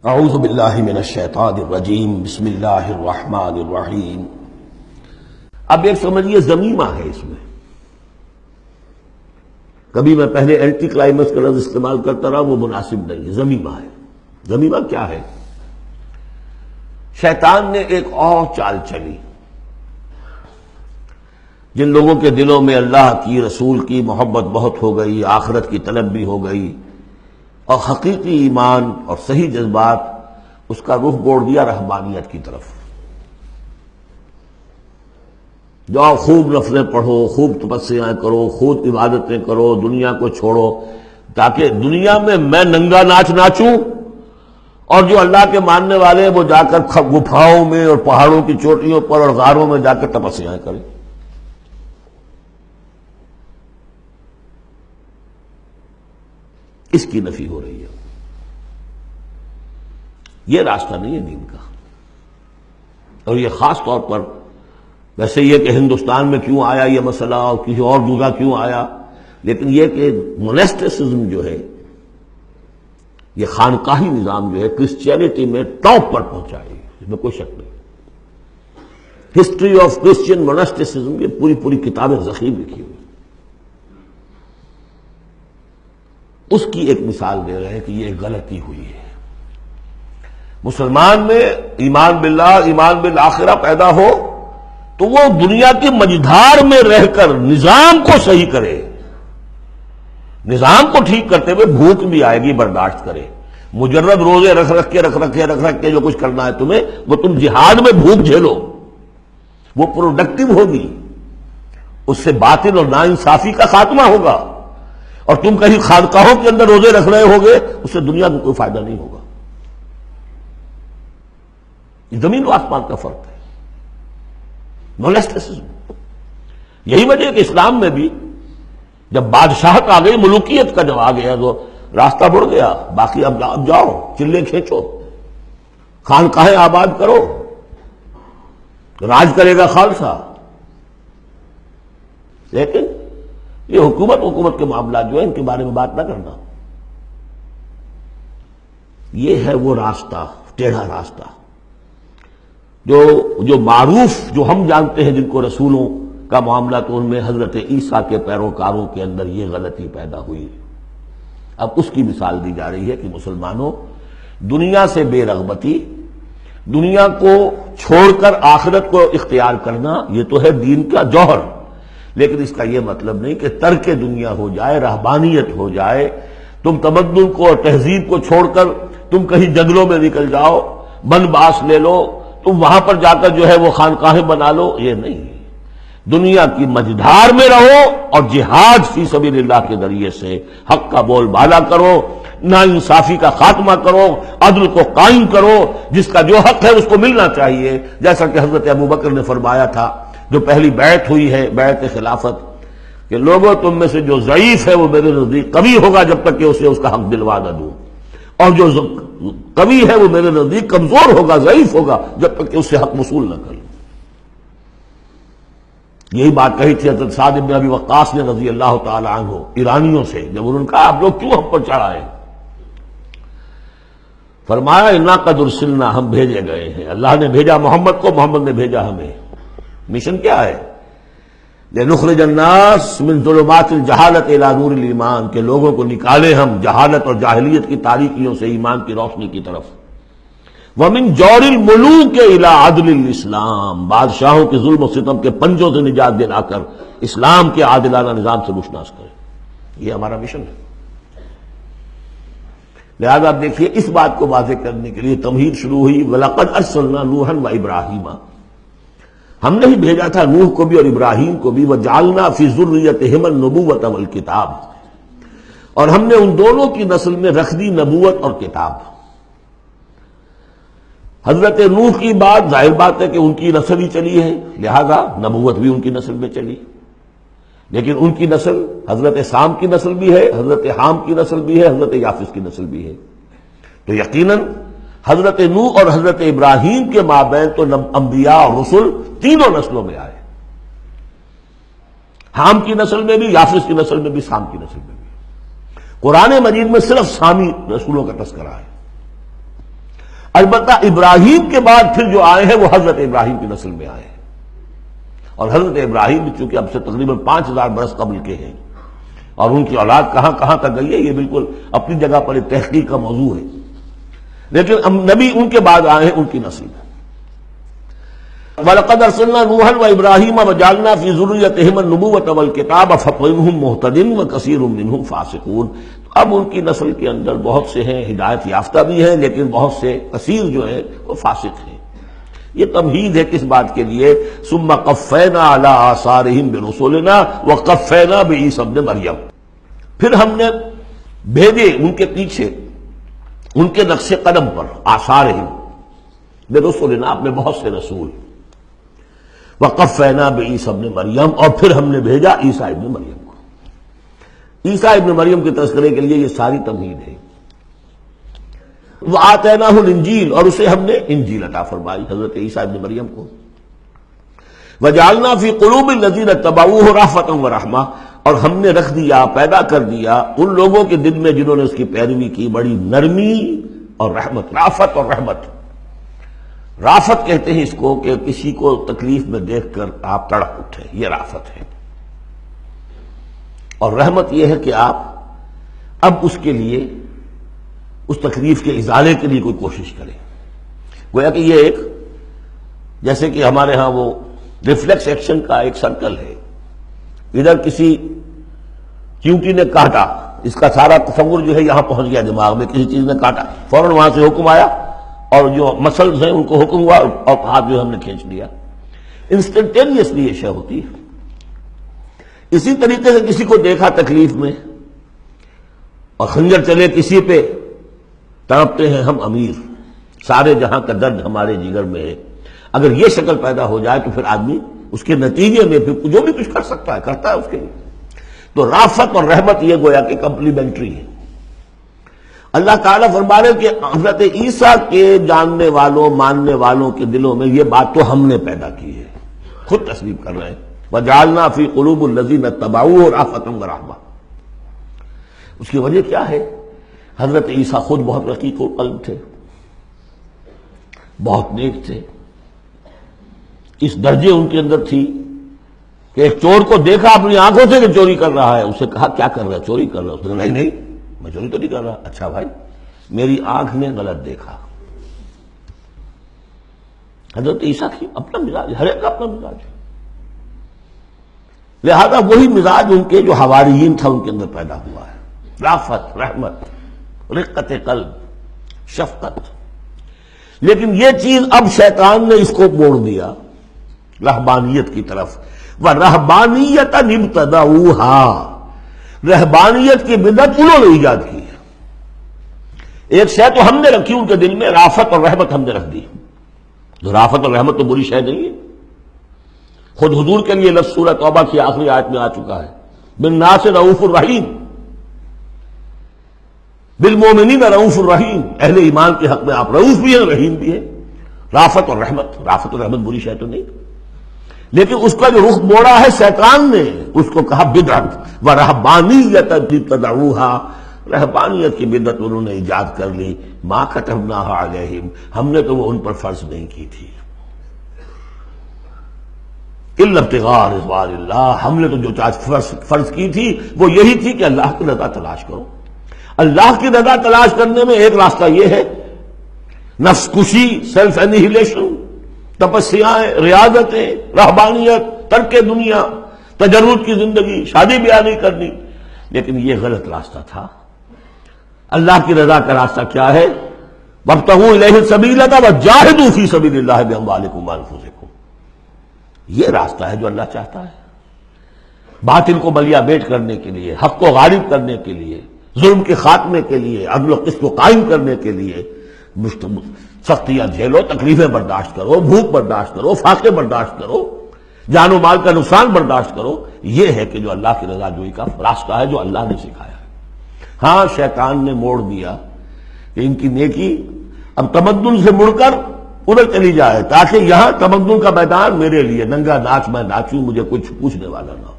اعوذ باللہ من الشیطان الرجیم بسم اللہ الرحمن الرحیم۔ اب ایک سمجھیے ضمیمہ ہے اس میں، کبھی میں پہلے اینٹی کلائمیکس کا لفظ استعمال کرتا رہا، وہ مناسب نہیں ہے، ضمیمہ ہے۔ ضمیمہ کیا ہے؟ شیطان نے ایک اور چال چلی، جن لوگوں کے دلوں میں اللہ کی رسول کی محبت بہت ہو گئی، آخرت کی طلب بھی ہو گئی، اور حقیقی ایمان اور صحیح جذبات، اس کا رخ موڑ دیا رہبانیت کی طرف۔ جاؤ خوب نفلیں پڑھو، خوب تپسیاں کرو، خوب عبادتیں کرو، دنیا کو چھوڑو، تاکہ دنیا میں ننگا ناچ ناچوں، اور جو اللہ کے ماننے والے ہیں وہ جا کر گپھاؤں میں اور پہاڑوں کی چوٹیوں پر اور غاروں میں جا کر تپسیاں کریں۔ اس کی نفی ہو رہی ہے۔ یہ راستہ نہیں ہے دین کا، اور یہ خاص طور پر ویسے یہ کہ ہندوستان میں کیوں آیا یہ مسئلہ اور کسی اور جگہ کیوں آیا، لیکن یہ کہ موناسٹسزم جو ہے، یہ خانقاہی نظام جو ہے، کرسچینٹی میں ٹاپ پر پہنچا ہے، اس میں کوئی شک نہیں۔ ہسٹری آف کرسچین موناسٹسزم، یہ پوری کتابیں ذخیر لکھی ہوئی، اس کی ایک مثال دے رہے ہیں کہ یہ غلطی ہوئی ہے۔ مسلمان میں ایمان باللہ، ایمان بالآخرہ پیدا ہو تو وہ دنیا کی مجدھار میں رہ کر نظام کو صحیح کرے، نظام کو ٹھیک کرتے ہوئے بھوک بھی آئے گی برداشت کرے۔ مجرد روزے رکھ رکھ کے جو کچھ کرنا ہے تمہیں، وہ تم جہاد میں بھوک جھیلو، وہ پروڈکٹیو ہوگی، اس سے باطل اور ناانصافی کا خاتمہ ہوگا۔ اور تم کہیں خانقاہوں کے اندر روزے رکھ رہے ہوگے، اس سے دنیا کو کوئی فائدہ نہیں ہوگا۔ یہ زمین و آسمان کا فرق ہے۔ موناسٹسزم، یہی وجہ ہے کہ اسلام میں بھی جب بادشاہت آ گئی، ملوکیت کا جب آ گیا تو راستہ بڑھ گیا، باقی اب جاؤ چلے کھینچو، خانقاہیں آباد کرو، راج کرے گا خالصہ۔ لیکن یہ حکومت کے معاملات جو ہیں، ان کے بارے میں بات نہ کرنا۔ یہ ہے وہ راستہ، ٹیڑھا راستہ، جو معروف، جو ہم جانتے ہیں، جن کو رسولوں کا معاملہ، تو ان میں حضرت عیسیٰ کے پیروکاروں کے اندر یہ غلطی پیدا ہوئی۔ اب اس کی مثال دی جا رہی ہے کہ مسلمانوں، دنیا سے بے رغبتی، دنیا کو چھوڑ کر آخرت کو اختیار کرنا، یہ تو ہے دین کا جوہر، لیکن اس کا یہ مطلب نہیں کہ ترک دنیا ہو جائے، رہبانیت ہو جائے، تم تمدن کو اور تہذیب کو چھوڑ کر تم کہیں جنگلوں میں نکل جاؤ، بن باس لے لو، تم وہاں پر جا کر جو ہے وہ خانقاہیں بنا لو، یہ نہیں۔ دنیا کی مجدھار میں رہو اور جہاد فی سبیل اللہ کے ذریعے سے حق کا بول بالا کرو، ناانصافی کا خاتمہ کرو، عدل کو قائم کرو، جس کا جو حق ہے اس کو ملنا چاہیے، جیسا کہ حضرت ابوبکر نے فرمایا تھا جو پہلی بیعت ہوئی ہے، بیعت خلافت، کہ لوگوں تم میں سے جو ضعیف ہے وہ میرے نزدیک قوی ہوگا جب تک کہ اسے اس کا حق دلوا نہ دوں، اور جو قوی ہے وہ میرے نزدیک کمزور ہوگا، ضعیف ہوگا جب تک کہ اس سے حق وصول نہ کروں۔ یہی بات کہی تھی حضرت سعد بن ابی وقاص نے رضی اللہ تعالی عنہ ایرانیوں سے، جب انہوں نے کہا آپ لوگ کیوں ہم پر چڑھائے؟ فرمایا انا قد ارسلنا، ہم بھیجے گئے ہیں، اللہ نے بھیجا محمد کو، محمد نے بھیجا ہمیں۔ مشن کیا ہے؟ لنخرج الناس من ظلمات الجہالت الی نور الایمان، کہ لوگوں کو نکالے ہم جہالت اور جاہلیت کی تاریکیوں سے ایمان کی روشنی کی طرف۔ ومن جور الملوک الی عدل الاسلام، بادشاہوں کے ظلم و ستم کے پنجوں سے نجات دلا کر اسلام کے عادلانہ نظام سے روشناس کرے۔ یہ ہمارا مشن ہے۔ لہذا آپ دیکھیے، اس بات کو واضح کرنے کے لیے تمہید شروع ہوئی، وَلَقَدْ أَرْسَلْنَا نُوحًا وَإِبْرَاهِيمَ، ہم نے ہی بھیجا تھا نوح کو بھی اور ابراہیم کو بھی، وَجَعَلْنَا فِي ذُرِّيَّتِهِمَا النُّبُوَّةَ وَالْكِتَابَ، اور ہم نے ان دونوں کی نسل میں رکھ دی نبوت اور کتاب۔ حضرت نوح کی بات ظاہر بات ہے کہ ان کی نسل ہی چلی ہے، لہذا نبوت بھی ان کی نسل میں چلی، لیکن ان کی نسل حضرت سام کی نسل بھی ہے، حضرت حام کی نسل بھی ہے، حضرت یافس کی نسل بھی ہے، تو یقیناً حضرت نوح اور حضرت ابراہیم کے مابین تو انبیاء اور رسل تینوں نسلوں میں آئے، حام کی نسل میں بھی، یافس کی نسل میں بھی، سام کی نسل میں بھی۔ قرآن مجید میں صرف سامی رسولوں کا تذکرہ ہے، البتہ ابراہیم کے بعد پھر جو آئے ہیں وہ حضرت ابراہیم کی نسل میں آئے ہیں، اور حضرت ابراہیم چونکہ اب سے تقریباً 5000 برس قبل کے ہیں، اور ان کی اولاد کہاں کہاں تک گئی ہے یہ بالکل اپنی جگہ پر ایک تحقیق کا موضوع ہے، لیکن ہم نبی ان کے بعد آئے ہیں، ان کی نسل میں۔ وَلَقَدْ أَرْسَلْنَا نُوحًا وَإِبْرَاهِيمَ وَجَعَلْنَا فِي ذُرِّيَّتِهِمَا النُّبُوَّةَ وَالْكِتَابَ فَمِنْهُم مُّهْتَدٍ وَكَثِيرٌ مِّنْهُمْ فَاسِقُونَ۔ اب ان کی نسل کے اندر بہت سے ہیں ہدایت یافتہ بھی ہیں، لیکن بہت سے کثیر جو ہیں وہ فاسق ہیں۔ یہ تمہید ہے کس بات کے لیے؟ ثُمَّ قَفَّيْنَا عَلَىٰ آثَارِهِم بِرُسُلِنَا وَقَفَّيْنَا بِعِیسَىٰ ابْنِ مَرْیَم، پھر ہم نے بھیجے ان کے پیچھے ان کے نقش قدم پر، آثارہم برسلنا، اپنے بہت سے رسول، وقفینا بعیسی ابن مریم، اور پھر ہم نے بھیجا عیسیٰ ابن مریم کو۔ عیسیٰ ابن مریم کے تذکرے کے لیے یہ ساری تمہید ہے۔ وآتیناہ الانجیل، اور اسے ہم نے انجیل عطا فرمائی حضرت عیسیٰ ابن مریم کو۔ وجعلنا فی قلوب الذین اتبعوہ رأفۃ ورحمہ، اور ہم نے رکھ دیا، پیدا کر دیا ان لوگوں کے دل میں جنہوں نے اس کی پیروی کی، بڑی نرمی اور رحمت، رأفت اور رحمت۔ رافت کہتے ہیں اس کو کہ کسی کو تکلیف میں دیکھ کر آپ تڑپ اٹھے، یہ رافت ہے، اور رحمت یہ ہے کہ آپ اب اس کے لیے، اس تکلیف کے ازالے کے لیے کوئی کوشش کریں۔ گویا کہ یہ ایک، جیسے کہ ہمارے ہاں وہ ریفلیکس ایکشن کا ایک سرکل ہے، ادھر کسی چیونٹی نے کاٹا، اس کا سارا تصور جو ہے یہاں پہنچ گیا دماغ میں، کسی چیز نے کاٹا، فوراً وہاں سے حکم آیا، اور جو مسلز ہیں ان کو حکم ہوا اور ہاتھ جو ہم نے کھینچ لیا، انسٹنٹینیسلی یہ شے ہوتی ہے۔ اسی طریقے سے کسی کو دیکھا تکلیف میں اور خنجر چلے کسی پہ، تڑپتے ہیں ہم امیر، سارے جہاں کا درد ہمارے جگر میں ہے۔ اگر یہ شکل پیدا ہو جائے تو پھر آدمی اس کے نتیجے میں پھر جو بھی کچھ کر سکتا ہے کرتا ہے اس کے لیے۔ تو رافت اور رحمت یہ گویا کہ کمپلیمنٹری ہے۔ اللہ تعالیٰ فرما رہے کہ حضرت عیسیٰ کے جاننے والوں، ماننے والوں کے دلوں میں یہ بات تو ہم نے پیدا کی ہے، خود تسلیم کر رہے ہیں۔ وَجَعَلْنَا فِي قُلُوبِ الَّذِينَ اتَّبَعُوهُ رَأْفَةً وَرَحْمَةً۔ اس کی وجہ کیا ہے؟ حضرت عیسیٰ خود بہت رقیق القلب تھے، بہت نیک تھے، اس درجے ان کے اندر تھی کہ ایک چور کو دیکھا اپنی آنکھوں سے کہ چوری کر رہا ہے، اسے کہا کیا کر رہا ہے؟ چوری کر رہا ہے۔ اس نے کہا نہیں میں چوری تو نہیں کر رہا۔ اچھا بھائی، میری آنکھ نے غلط دیکھا۔ حضرت عیسیٰ کی اپنا مزاج، ہر ایک کا اپنا مزاج ہے، لہذا وہی مزاج ان کے جو حواریین تھا ان کے اندر پیدا ہوا ہے، رافت، رحمت، رقت قلب، شفقت۔ لیکن یہ چیز اب شیطان نے اس کو موڑ دیا رہبانیت کی طرف۔ وَرَهْبَانِيَّةً ابْتَدَعُوهَا، رہبانیت کی بدعت انہوں نے ایجاد کی ہے۔ ایک شے تو ہم نے رکھی ان کے دل میں، رافت اور رحمت ہم نے رکھ دی۔ جو رافت اور رحمت تو بری شے نہیں ہے، خود حضور کے لیے لفظ سورہ توبہ کی آخری آیت میں آ چکا ہے، بالناس رؤوف الرحیم، بالمومنین رؤوف الرحیم، اہل ایمان کے حق میں آپ رؤوف بھی ہیں، رحیم بھی ہیں۔ رافت اور رحمت، رافت اور رحمت بری شے تو نہیں، لیکن اس کا جو رخ موڑا ہے شیطان نے، اس کو کہا بدعت۔ وَرَهْبَانِيَّةً ابْتَدَعُوهَا، رہبانیت کی بدعت انہوں نے ایجاد کر لی۔ مَا كَتَبْنَاهَا عَلَيْهِمْ، ہم نے تو وہ ان پر فرض نہیں کی تھی۔ إِلَّا ابْتِغَاءَ رِضْوَانِ اللَّهِ، ہم نے تو جو چیز فرض کی تھی وہ یہی تھی کہ اللہ کی رضا تلاش کرو۔ اللہ کی رضا تلاش کرنے میں ایک راستہ یہ ہے، نفس کشی، سیلف انہیلیشن، تپسیاں، ریاضتیں، رہبانیت، ترک دنیا، تجرد کی زندگی، شادی بیاہ نہیں کرنی، لیکن یہ غلط راستہ تھا۔ اللہ کی رضا کا راستہ کیا ہے؟ وَابْتَغُوا إِلَيْهِ السَّبِيلَ وَجَاهِدُوا فِي سَبِيلِ اللَّهِ بِأَمْوَالِكُمْ وَأَنفُسِكُمْ، یہ راستہ ہے جو اللہ چاہتا ہے، باطل کو ملیا بیٹ کرنے کے لیے، حق کو غالب کرنے کے لیے، ظلم کے خاتمے کے لیے، عدل و قسط کو قائم کرنے کے لیے۔ سختیاں جھیلو، تکلیفیں برداشت کرو، بھوک برداشت کرو، فاقے برداشت کرو، جان و مال کا نقصان برداشت کرو، یہ ہے کہ جو اللہ کی رضا جوئی کا راستہ ہے جو اللہ نے سکھایا ہے۔ ہاں شیطان نے موڑ دیا کہ ان کی نیکی اب تمدن سے مڑ کر ادھر چلی جائے، تاکہ یہاں تمدن کا میدان میرے لیے ننگا ناچ میں ناچوں، مجھے کچھ پوچھنے والا نہ ہو۔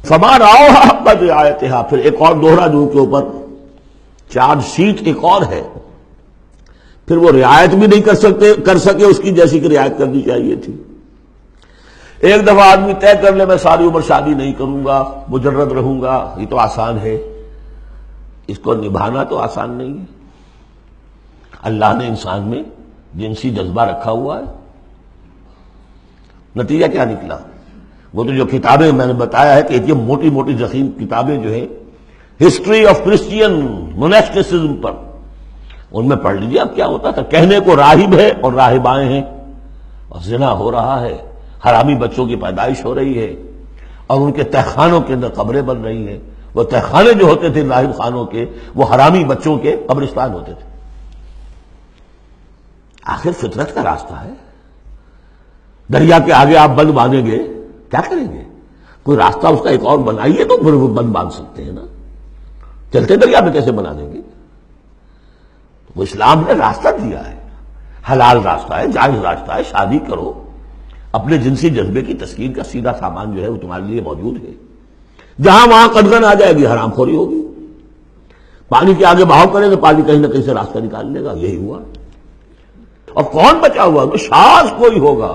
فَمَا رَأَوْهَا حَقَّ رِعَایَتِهَا، پھر ایک اور دوہرا جو ان کے اوپر چارج شیٹ ایک اور ہے، پھر وہ رعایت بھی نہیں کر سکے اس کی جیسی کہ رعایت کرنی چاہیے تھی۔ ایک دفعہ آدمی طے کر لے میں ساری عمر شادی نہیں کروں گا، مجرد رہوں گا، یہ تو آسان ہے، اس کو نبھانا تو آسان نہیں ہے۔ اللہ نے انسان میں جنسی جذبہ رکھا ہوا ہے، نتیجہ کیا نکلا؟ وہ تو جو کتابیں میں نے بتایا ہے کہ یہ موٹی موٹی ضخیم کتابیں جو ہیں ہسٹری آف کرسچین موناسٹیسزم پر، ان میں پڑھ لیجیے اب کیا ہوتا تھا۔ کہنے کو راہب ہے اور راہبائیں ہیں، اور زنا ہو رہا ہے، حرامی بچوں کی پیدائش ہو رہی ہے، اور ان کے تہخانوں کے اندر قبریں بن رہی ہیں۔ وہ تہخانے جو ہوتے تھے راہب خانوں کے، وہ حرامی بچوں کے قبرستان ہوتے تھے۔ آخر فطرت کا راستہ ہے، دریا کے آگے آپ بند باندھیں گے کیا کریں گے؟ کوئی راستہ اس کا ایک اور بنائیے تو پھر وہ بند باندھ سکتے ہیں نا، چلتے دریا میں کیسے بنا دیں گے؟ وہ اسلام نے راستہ دیا ہے، حلال راستہ ہے، جائز راستہ ہے، شادی کرو، اپنے جنسی جذبے کی تسکین کا سیدھا سامان جو ہے وہ تمہارے لیے موجود ہے۔ جہاں وہاں قدغن آ جائے گی حرام خوری ہوگی، پانی کے آگے بہاؤ کریں تو پانی کہیں نہ کہیں سے راستہ نکال لے گا، یہی ہوا۔ اور کون بچا ہوا؟ شاذ کوئی ہوگا،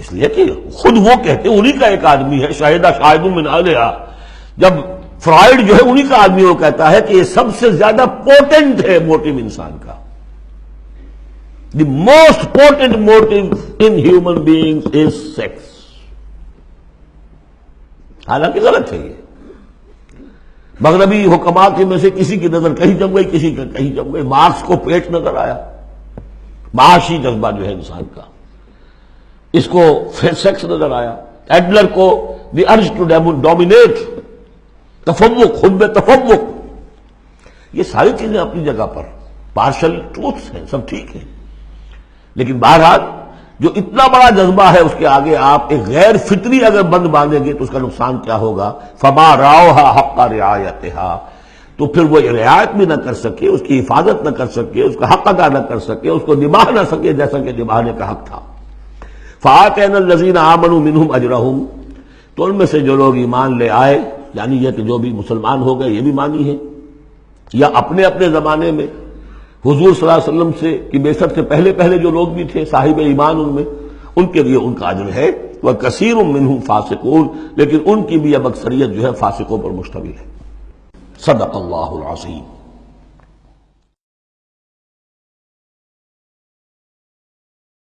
اس لیے کہ خود وہ کہتے انہی کا ایک آدمی ہے، شاہدہ شاہد من اہلہا، جب فرائیڈ جو ہے انہی کا آدمی وہ کہتا ہے کہ یہ سب سے زیادہ پوٹنٹ ہے موٹیو انسان کا، the most potent motive in human beings is sex. حالانکہ غلط ہے یہ، مغربی حکماء کے میں سے کسی کی نظر کہیں جم گئی، کسی کا کہیں جم گئی۔ مارکس کو پیٹ نظر آیا، معاشی جذبہ جو ہے انسان کا، اس کو سیکس نظر آیا، ایڈلر کو دی ارج ٹو ڈومینیٹ، تفوق، خود میں تفوق۔ یہ ساری چیزیں اپنی جگہ پر پارشل ٹروتھس ہیں، سب ٹھیک ہے، لیکن بہرحال جو اتنا بڑا جذبہ ہے اس کے آگے آپ ایک غیر فطری اگر بند باندھیں گے تو اس کا نقصان کیا ہوگا؟ فما رعوها حق رعایتها، تو پھر وہ رعایت بھی نہ کر سکے، اس کی حفاظت نہ کر سکے، اس کا حق ادا نہ کر سکے، اس کو نبھا نہ سکے جیسا کہ نبھانے کا حق تھا۔ فآتینا الذین آمنوا منہم اجرہم، تو ان میں سے جو لوگ ایمان لے آئے، یعنی یہ کہ جو بھی مسلمان ہو گئے، یہ بھی مانی ہے، یا اپنے اپنے زمانے میں حضور صلی اللہ علیہ وسلم سے کی بعثت سے پہلے پہلے جو لوگ بھی تھے صاحب ایمان ان میں، ان کے لیے ان کا اجر ہے۔ وَكَثِيرٌ مِّنْهُمْ فَاسِقُونَ، لیکن ان کی بھی اب اکثریت جو ہے فاسقوں پر مشتمل ہے۔ صدق اللہ العظیم۔